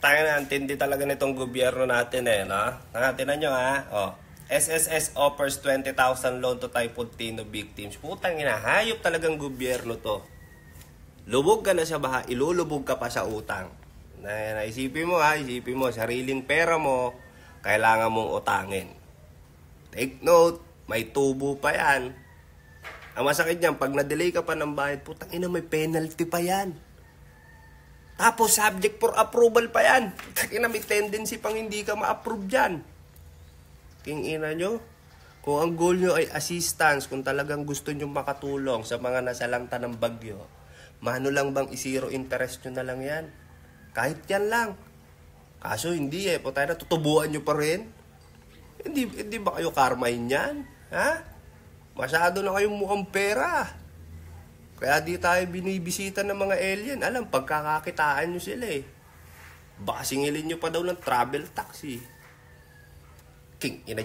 Tayo na, antindi talaga nitong gobyerno natin eh, no? Tinan nyo ha, oh. SSS offers 20,000 loan to Typhoon Tino victims. Putang ina, hayop talagang gobyerno to. Lubog ka na sa baha, ilulubog ka pa sa utang. Isipin mo ha, isipin mo, sariling pera mo, kailangan mong utangin. Take note, may tubo pa yan. Ang masakit niyan, pag na-delay ka pa ng bayad, putang ina, may penalty pa yan. Tapos subject for approval pa yan. Putang ina, may tendency pang hindi ka ma-approve dyan. King ina nyo, kung ang goal nyo ay assistance, kung talagang gusto nyo makatulong sa mga nasalanta ng bagyo, mano lang bang i-zero interest nyo na lang yan? Kahit yan lang. Kaso hindi eh, putay na, tutubuan nyo pa rin. Hindi ba kayo karmahin yan? Ha? Masyado na kayong mukhang pera. Kaya di tayo binibisita ng mga alien. Alam, pagkakakitaan nyo sila eh. Baka singilin nyo pa daw ng travel taxi. King ina.